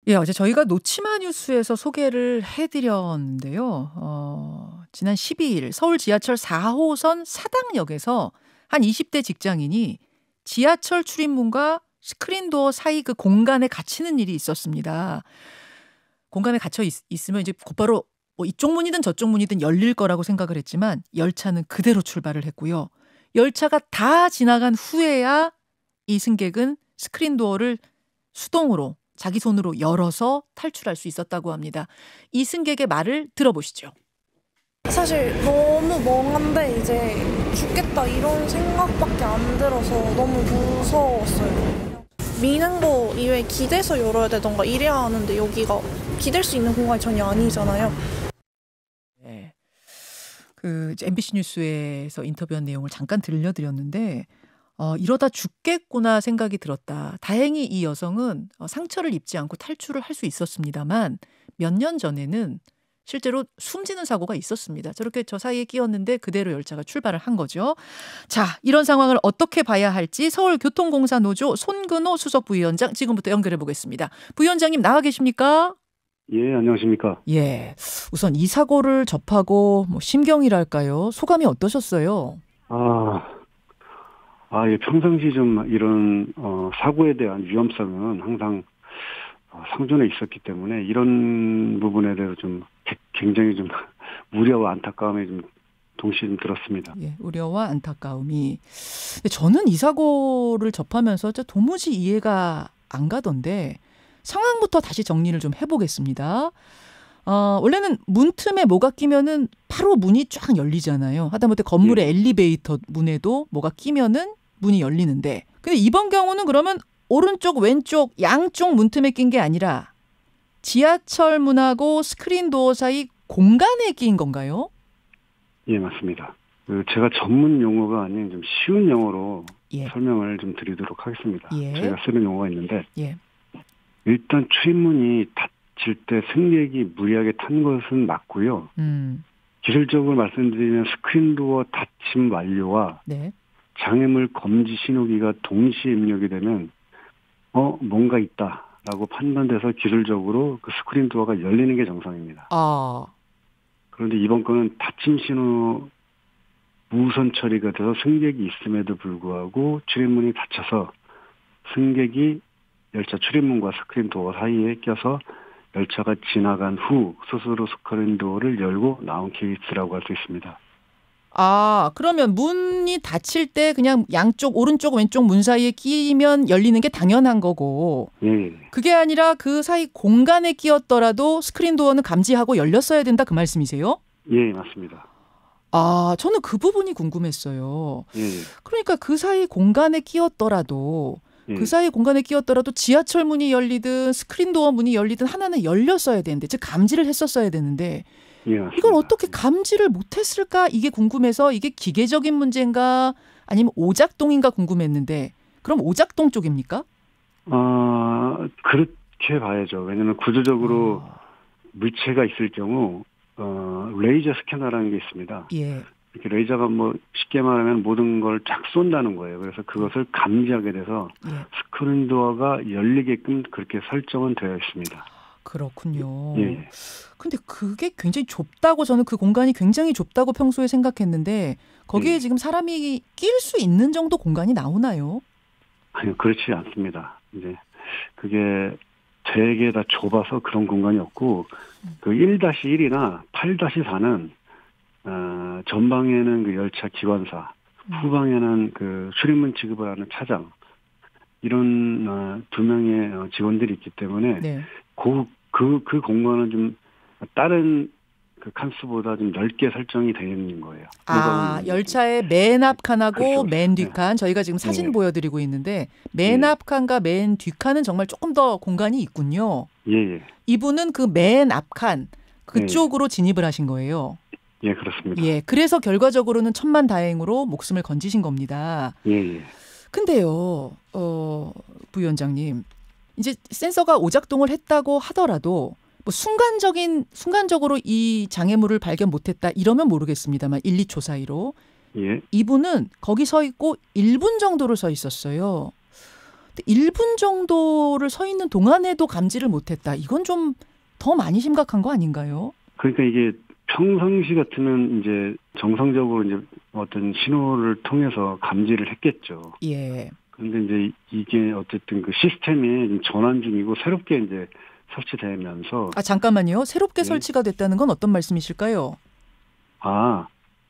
예, 어제 저희가 노치마 뉴스에서 소개를 해드렸는데요. 지난 12일 서울 지하철 4호선 사당역에서 한 20대 직장인이 지하철 출입문과 스크린도어 사이 그 공간에 갇히는 일이 있었습니다. 공간에 갇혀 있으면 이제 곧바로 뭐 이쪽 문이든 저쪽 문이든 열릴 거라고 생각을 했지만 열차는 그대로 출발을 했고요. 열차가 다 지나간 후에야 이 승객은 스크린도어를 수동으로 자기 손으로 열어서 탈출할 수 있었다고 합니다. 이 승객의 말을 들어보시죠. 사실 너무 멍한데 이제 죽겠다 이런 생각밖에 안 들어서 너무 무서웠어요. 미는 거 이외에 기대서 열어야 되던가 이래야 하는데 여기가 기댈 수 있는 공간이 전혀 아니잖아요. 네. 그 MBC 뉴스에서 인터뷰한 내용을 잠깐 들려드렸는데 이러다 죽겠구나 생각이 들었다. 다행히 이 여성은 상처를 입지 않고 탈출을 할 수 있었습니다만 몇 년 전에는 실제로 숨지는 사고가 있었습니다. 저렇게 저 사이에 끼었는데 그대로 열차가 출발을 한 거죠. 자, 이런 상황을 어떻게 봐야 할지 서울교통공사노조 손근호 수석 부위원장 지금부터 연결해 보겠습니다. 부위원장님 나와 계십니까? 예, 안녕하십니까. 예, 우선 이 사고를 접하고 심경이랄까요? 소감이 어떠셨어요? 예, 평상시 좀 이런 사고에 대한 위험성은 항상 상존해 있었기 때문에 이런 부분에 대해서 좀 굉장히 좀 우려와 안타까움이 좀 동시에 좀 들었습니다. 예, 우려와 안타까움이. 근데 저는 이 사고를 접하면서 도무지 이해가 안 가던데 상황부터 다시 정리를 좀 해보겠습니다. 원래는 문틈에 뭐가 끼면은 바로 문이 쫙 열리잖아요. 하다못해 건물의 엘리베이터 문에도 뭐가 끼면은 문이 열리는데. 근데 이번 경우는 그러면 오른쪽, 왼쪽, 양쪽 문틈에 낀 게 아니라 지하철 문하고 스크린도어 사이 공간에 끼인 건가요? 예, 맞습니다. 제가 전문 용어가 아닌 좀 쉬운 영어로 예. 설명을 좀 드리도록 하겠습니다. 예. 제가 쓰는 용어가 있는데 예. 일단 출입문이 닫힐 때 승객이 무리하게 탄 것은 맞고요. 기술적으로 말씀드리면 스크린도어 닫힘 완료와 네. 장애물 검지 신호기가 동시에 입력이 되면 뭔가 있다라고 판단돼서 기술적으로 그 스크린도어가 열리는 게 정상입니다. 그런데 이번 건은 닫힘 신호 무선 처리가 돼서 승객이 있음에도 불구하고 출입문이 닫혀서 승객이 열차 출입문과 스크린도어 사이에 껴서 열차가 지나간 후 스스로 스크린도어를 열고 나온 케이스라고 할 수 있습니다. 그러면 문이 닫힐 때 그냥 양쪽 오른쪽 왼쪽 문 사이에 끼면 열리는 게 당연한 거고 예. 그게 아니라 그 사이 공간에 끼었더라도 스크린도어는 감지하고 열렸어야 된다 그 말씀이세요? 예, 맞습니다. 저는 그 부분이 궁금했어요. 예. 그러니까 그 사이 공간에 끼었더라도 그 사이 공간에 끼었더라도 지하철 문이 열리든 스크린도어 문이 열리든 하나는 열렸어야 되는데 즉 감지를 했었어야 되는데 예, 이걸 어떻게 감지를 못했을까 이게 궁금해서 이게 기계적인 문제인가 아니면 오작동인가 궁금했는데 그럼 오작동 쪽입니까? 그렇게 봐야죠. 왜냐하면 구조적으로 물체가 있을 경우 레이저 스캐너라는 게 있습니다. 예. 이렇게 레이저가 쉽게 말하면 모든 걸 쫙 쏜다는 거예요. 그래서 그것을 감지하게 돼서 스크린도어가 열리게끔 그렇게 설정은 되어 있습니다. 그렇군요. 예. 근데 그게 굉장히 좁다고 저는 그 공간이 굉장히 좁다고 평소에 생각했는데 거기에 지금 사람이 낄 수 있는 정도 공간이 나오나요? 아니요, 그렇지 않습니다. 이제 그게 되게 다 좁아서 그런 공간이 없고 그 1-1이나 8-4는 전방에는 그 열차 기관사, 후방에는 그 출입문 취급을 하는 차장 이런 두 명의 직원들이 있기 때문에 그 공간은 좀 다른 그 칸수보다 좀 넓게 설정이 되어 있는 거예요. 열차의 맨 앞 칸하고 그렇죠. 맨 뒷칸 저희가 지금 사진 보여드리고 있는데 맨 앞 칸과 맨 뒷칸은 정말 조금 더 공간이 있군요. 예. 이분은 그 맨 앞 칸 그쪽으로 진입을 하신 거예요. 예, 그렇습니다. 예, 그래서 결과적으로는 천만다행으로 목숨을 건지신 겁니다. 예. 근데요, 부위원장님, 이제 센서가 오작동을 했다고 하더라도 순간적으로 이 장애물을 발견 못했다 이러면 모르겠습니다만 1, 2초 사이로 예. 이분은 거기 서 있고 1분 정도를 서 있었어요. 1분 정도를 서 있는 동안에도 감지를 못했다. 이건 좀 더 많이 심각한 거 아닌가요? 그러니까 이게 평상시 같으면 이제 정상적으로 이제 어떤 신호를 통해서 감지를 했겠죠. 예. 그런데 이제 이게 어쨌든 그 시스템이 전환 중이고 새롭게 이제 설치되면서. 잠깐만요. 새롭게 예. 설치가 됐다는 건 어떤 말씀이실까요?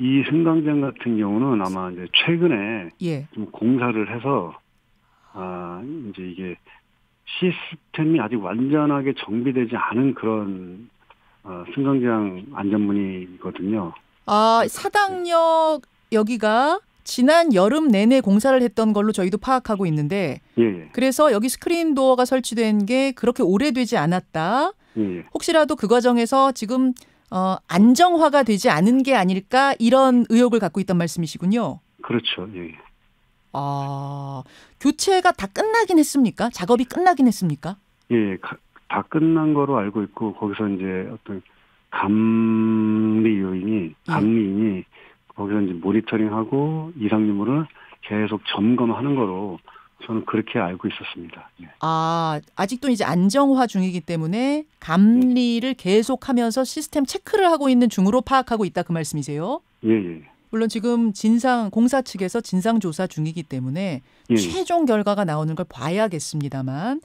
이 승강장 같은 경우는 아마 이제 최근에 예. 좀 공사를 해서 이제 이게 시스템이 아직 완전하게 정비되지 않은 그런 승강장 안전문이거든요. 사당역 여기가 지난 여름 내내 공사를 했던 걸로 저희도 파악하고 있는데, 예. 그래서 여기 스크린 도어가 설치된 게 그렇게 오래되지 않았다. 예. 혹시라도 그 과정에서 지금 안정화가 되지 않은 게 아닐까, 이런 의혹을 갖고 있단 말씀이시군요. 그렇죠. 예. 교체가 다 끝나긴 했습니까? 작업이 끝나긴 했습니까? 예, 다 끝난 거로 알고 있고, 거기서 이제 어떤 감리인이 거기서 이제 모니터링하고 이상 유무를 계속 점검하는 거로 저는 그렇게 알고 있었습니다. 예. 아직도 이제 안정화 중이기 때문에 감리를 계속하면서 시스템 체크를 하고 있는 중으로 파악하고 있다, 그 말씀이세요? 예. 물론 지금 공사 측에서 진상조사 중이기 때문에 최종 결과가 나오는 걸 봐야겠습니다만,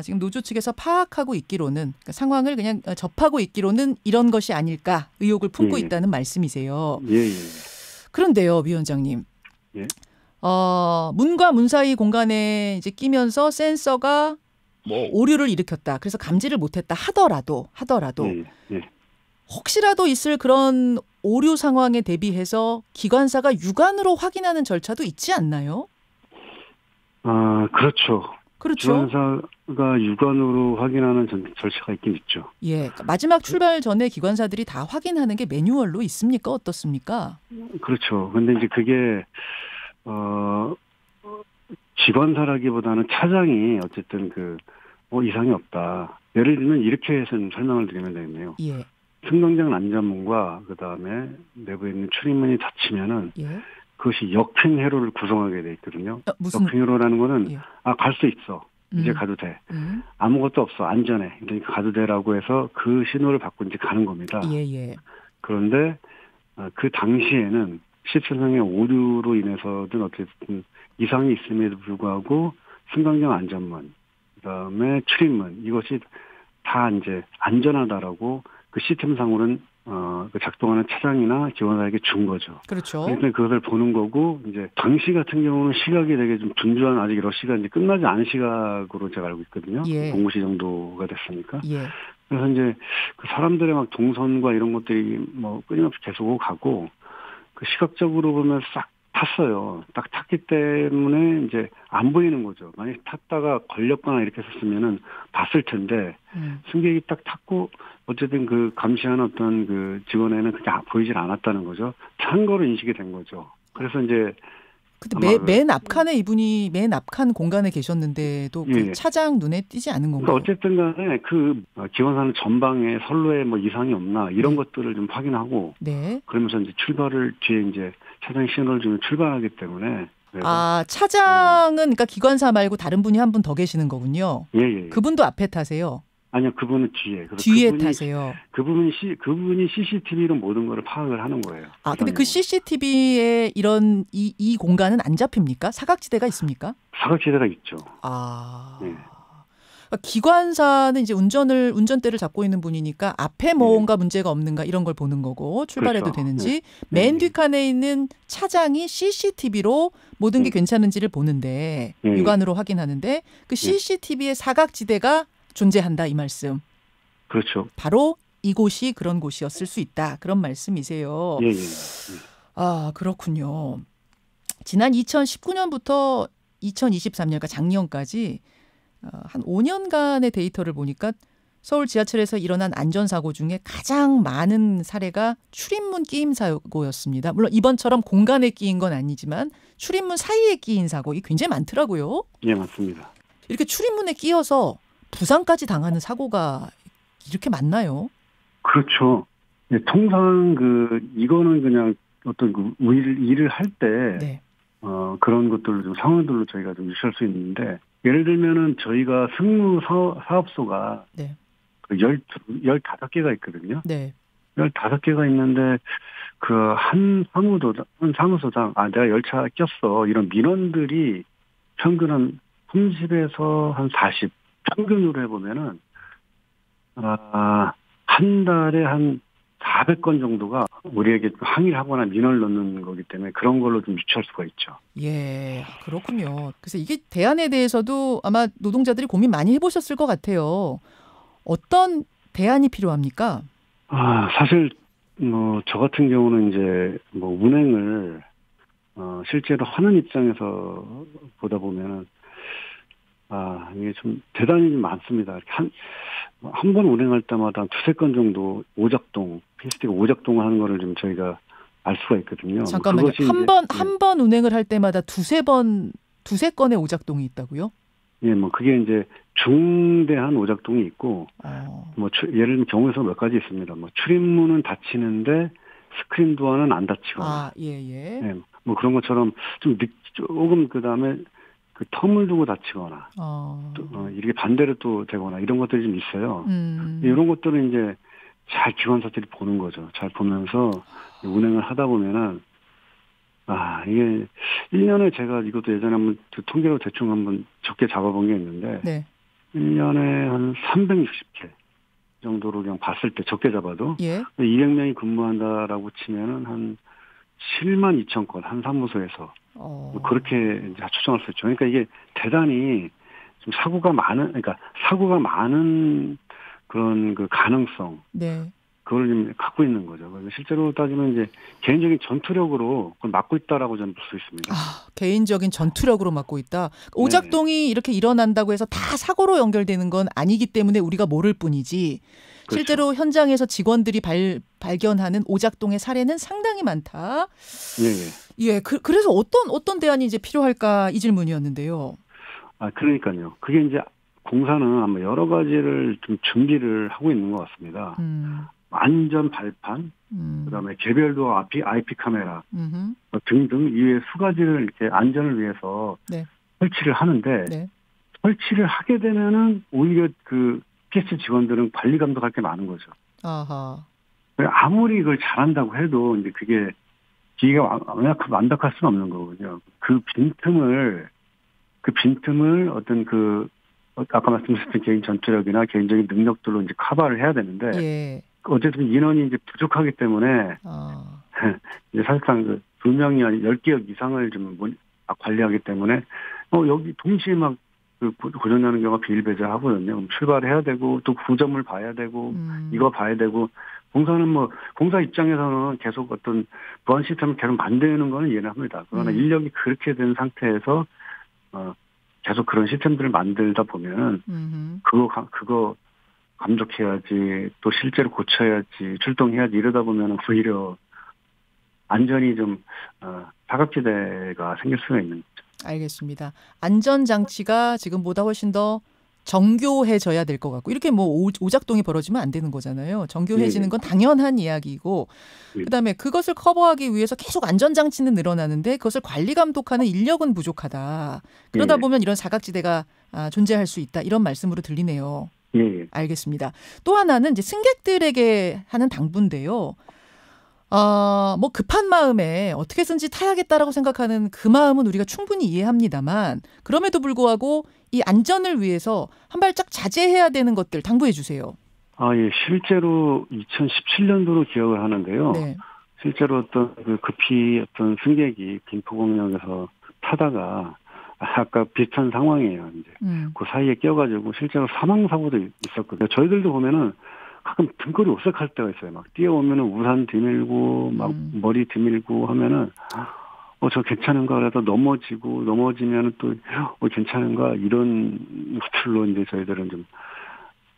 지금 노조 측에서 파악하고 있기로는, 그러니까 상황을 그냥 접하고 있기로는 이런 것이 아닐까 의혹을 품고 있다는 말씀이세요. 그런데요, 위원장님. 문과 문 사이 공간에 이제 끼면서 센서가 오류를 일으켰다, 그래서 감지를 못했다 하더라도 혹시라도 있을 그런 오류 상황에 대비해서 기관사가 육안으로 확인하는 절차도 있지 않나요? 그렇죠. 기관사가 육안으로 확인하는 절차가 있긴 있죠. 예, 마지막 출발 전에 기관사들이 다 확인하는 게 매뉴얼로 있습니까? 어떻습니까? 그렇죠. 근데 이제 그게 기관사라기보다는 차장이 어쨌든 이상이 없다. 예를 들면 이렇게 해서 설명을 드리면 되겠네요. 예. 승강장 안전문과 그다음에 내부에 있는 출입문이 닫히면은 그것이 역행회로를 구성하게 돼 있거든요. 역행회로라는 거는 갈 수 있어. 이제 가도 돼. 아무것도 없어. 안전해. 그러니까 가도 돼라고 해서 그 신호를 받고 이제 가는 겁니다. 그런데 그 당시에는 시스템상의 오류로 인해서든 어쨌든 이상이 있음에도 불구하고 승강장 안전문, 그다음에 출입문, 이것이 다 이제 안전하다라고 그 시스템상으로는 작동하는 차장이나 기관사에게 준 거죠. 그렇죠. 그러니까 그것을 보는 거고, 이제 당시 같은 경우는 시각이 되게 좀 준주한, 아직 러시가 이제 끝나지 않은 시각으로 제가 알고 있거든요. 공무시 정도가 됐으니까. 그래서 이제 그 사람들의 막 동선과 이런 것들이 끊임없이 계속 오고 가고, 그 시각적으로 보면 싹 탔어요. 딱 탔기 때문에 이제 안 보이는 거죠. 만약에 탔다가 걸렸거나 이렇게 했었으면은 봤을 텐데, 승객이 딱 탔고, 어쨌든 그 감시하는 어떤 그 직원에는 그게 보이질 않았다는 거죠. 탄 거로 인식이 된 거죠. 그래서 이제. 근데 맨 앞칸에 이분이 맨 앞칸 공간에 계셨는데도 그 차장 눈에 띄지 않은 건가요? 그러니까 어쨌든 간에 그 기관사는 전방에 선로에 이상이 없나 이런 것들을 좀 확인하고. 그러면서 이제 출발을 뒤에 이제 차장 신호를 주면 출발하기 때문에. 차장은 그러니까 기관사 말고 다른 분이 한 분 더 계시는 거군요. 그분도 앞에 타세요? 아니요, 그분은 뒤에. 뒤에 타세요. 그분이 CCTV로 모든 거를 파악을 하는 거예요. 근데 그 CCTV에 이런 이 공간은 안 잡힙니까? 사각지대가 있습니까? 사각지대가 있죠. 기관사는 이제 운전대를 잡고 있는 분이니까 앞에 뭔가 문제가 없는가 이런 걸 보는 거고, 출발해도 되는지. 맨 뒷칸에 있는 차장이 CCTV로 모든 게 괜찮은지를 보는데, 육안으로 확인하는데, 그 CCTV의 사각지대가 존재한다, 이 말씀. 그렇죠. 바로 이곳이 그런 곳이었을 수 있다, 그런 말씀이세요. 그렇군요. 지난 2019년부터 2023년, 그러니까 작년까지 한 5년간의 데이터를 보니까 서울 지하철에서 일어난 안전사고 중에 가장 많은 사례가 출입문 끼임 사고였습니다. 물론 이번처럼 공간에 끼인 건 아니지만 출입문 사이에 끼인 사고, 이 굉장히 많더라고요. 맞습니다. 이렇게 출입문에 끼어서 부상까지 당하는 사고가 이렇게 많나요? 그렇죠. 통상 이거는 그냥 어떤 일을 할 때 그런 것들로 좀 상황들로 저희가 좀 유추할 수 있는데, 예를 들면은 저희가 승무 사업소가 네. 그 15개가 있거든요. 네. 15개가 있는데 그 한 사무소당 내가 열차 꼈어. 이런 민원들이 평균 한 30에서 한 40 평균으로 해보면은 한 달에 한 400건 정도가 우리에게 항의를 하거나 민원을 넣는 거기 때문에 그런 걸로 좀 유추할 수가 있죠. 예, 그렇군요. 그래서 이게 대안에 대해서도 아마 노동자들이 고민 많이 해보셨을 것 같아요. 어떤 대안이 필요합니까? 사실 저 같은 경우는 이제 운행을 실제로 하는 입장에서 보다 보면은 이게 좀 대단히 많습니다. 한 번 운행할 때마다 두세 건 정도 오작동, PCT가 오작동을 하는 거를 좀 저희가 알 수가 있거든요. 잠깐만요. 한 번 운행을 할 때마다 두세 건의 오작동이 있다고요? 예, 그게 이제 중대한 오작동이 있고, 예를 들면 경우에서 몇 가지 있습니다. 출입문은 닫히는데 스크린 도어는 안 닫히거나. 예. 예, 그런 것처럼 조금 그다음에 그 텀을 두고 닫히거나, 이렇게 반대로 또 되거나 이런 것들이 좀 있어요. 이런 것들은 이제 잘 기관사들이 보는 거죠. 잘 보면서 운행을 하다 보면은 이게 1년에 제가 이것도 예전에 한번 통계로 대충 한번 적게 잡아본 게 있는데, 네. 1년에 한 360회 정도로 그냥 봤을 때 적게 잡아도, 예. 200명이 근무한다라고 치면은 한 7만 2천 건 한 사무소에서 그렇게 이제 추정할 수 있죠. 그러니까 이게 대단히 좀 사고가 많은 그런 그 가능성. 네. 그걸 좀 갖고 있는 거죠. 그래서 실제로 따지면 이제 개인적인 전투력으로 그걸 막고 있다라고 저는 볼 수 있습니다. 개인적인 전투력으로 막고 있다. 오작동이 이렇게 일어난다고 해서 다 사고로 연결되는 건 아니기 때문에 우리가 모를 뿐이지. 그렇죠. 실제로 현장에서 직원들이 발견하는 오작동의 사례는 상당히 많다. 예. 그래서 어떤 대안이 이제 필요할까 이 질문이었는데요. 그러니까요. 그게 이제 공사는 아마 여러 가지를 좀 준비를 하고 있는 것 같습니다. 안전 발판, 그다음에 개별도 IP 카메라 등등 이외에 수가지를 이렇게 안전을 위해서 설치를 하는데 설치를 하게 되면은 오히려 그 PS 직원들은 관리 감독할 게 많은 거죠. 아무리 이걸 잘한다고 해도 이제 그게 기계가 완벽할 수는 없는 거거든요. 그 빈틈을 어떤 아까 말씀드렸던 개인 전투력이나 개인적인 능력들로 이제 커버를 해야 되는데, 어쨌든 인원이 이제 부족하기 때문에, 이제 사실상 2명이 아니라 10개역 이상을 좀 관리하기 때문에, 여기 동시에 고장나는 경우가 비일배재하거든요. 그럼 출발해야 되고, 또 구점을 봐야 되고, 이거 봐야 되고, 공사 입장에서는 계속 어떤 보안 시스템을 계속 만드는 거는 이해를 합니다. 그러나 인력이 그렇게 된 상태에서, 계속 그런 시스템들을 만들다 보면은, 그거 감독해야지, 또 실제로 고쳐야지, 출동해야지 이러다 보면은 오히려 안전이 좀, 사각지대가 생길 수가 있는 거죠. 알겠습니다. 안전장치가 지금보다 훨씬 더 정교해져야 될 것 같고, 이렇게 오작동이 벌어지면 안 되는 거잖아요. 정교해지는 건 당연한 이야기이고, 그다음에 그것을 커버하기 위해서 계속 안전장치는 늘어나는데 그것을 관리 감독하는 인력은 부족하다. 그러다 보면 이런 사각지대가 존재할 수 있다. 이런 말씀으로 들리네요. 알겠습니다. 또 하나는 이제 승객들에게 하는 당부인데요. 급한 마음에 어떻게든지 타야겠다라고 생각하는 그 마음은 우리가 충분히 이해합니다만, 그럼에도 불구하고 이 안전을 위해서 한 발짝 자제해야 되는 것들 당부해 주세요. 실제로 2017년도로 기억을 하는데요. 실제로 급히 승객이 김포공항에서 타다가 아까 비슷한 상황이에요. 이제 그 사이에 껴가지고 실제로 사망 사고도 있었거든요. 저희들도 보면은 가끔 등골이 오싹할 때가 있어요. 막 뛰어오면은 우산 드밀고 머리 드밀고 하면은 저 괜찮은가 그래도 넘어지면은 또 괜찮은가 이런 것들로 이제 저희들은 좀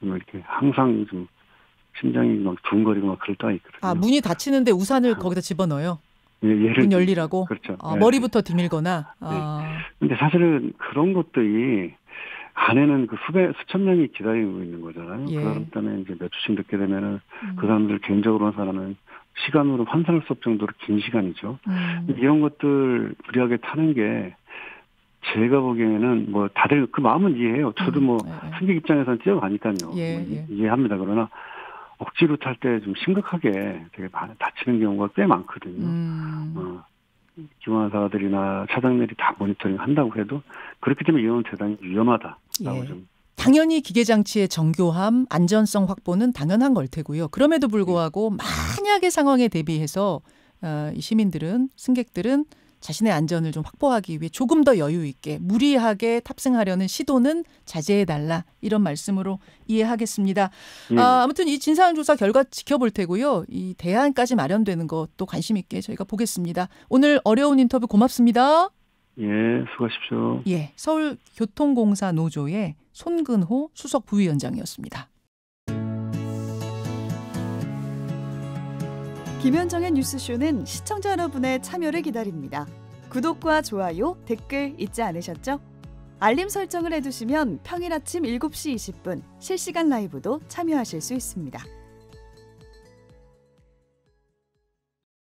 이렇게 항상 좀 심장이 두근거리고 그럴 때가 있거든요. 문이 닫히는데 우산을 거기다 집어넣어요? 문 열리라고? 그렇죠. 머리부터 디밀거나. 근데 사실은 그런 것들이 안에는 수천 명이 기다리고 있는 거잖아요. 그 사람 때문에 이제 몇 주씩 늦게 되면은 그 사람들 개인적으로 한 사람은 시간으로 환산할 수 없을 정도로 긴 시간이죠. 이런 것들 무리하게 타는 게 제가 보기에는 뭐 다들 그 마음은 이해해요. 저도 뭐 승객 입장에서는 뛰어가니까요. 이해합니다. 그러나 억지로 탈 때 좀 심각하게 되게 다치는 경우가 꽤 많거든요. 기관사들이나 차장들이 다 모니터링 한다고 해도 그렇기 때문에 이건 대단히 위험하다라고 좀. 당연히 기계장치의 정교함, 안전성 확보는 당연한 걸 테고요. 그럼에도 불구하고 만약의 상황에 대비해서 이 시민들은, 승객들은 자신의 안전을 좀 확보하기 위해 조금 더 여유 있게 무리하게 탑승하려는 시도는 자제해달라, 이런 말씀으로 이해하겠습니다. 아무튼 이 진상조사 결과 지켜볼 테고요. 이 대안까지 마련되는 것도 관심 있게 저희가 보겠습니다. 오늘 어려운 인터뷰 고맙습니다. 예, 수고하십시오. 예, 서울교통공사 노조의 손근호 수석 부위원장이었습니다. 김현정의 뉴스쇼는 시청자 여러분의 참여를 기다립니다. 구독과 좋아요, 댓글 잊지 않으셨죠? 알림 설정을 해두시면 평일 아침 7시 20분 실시간 라이브도 참여하실 수 있습니다.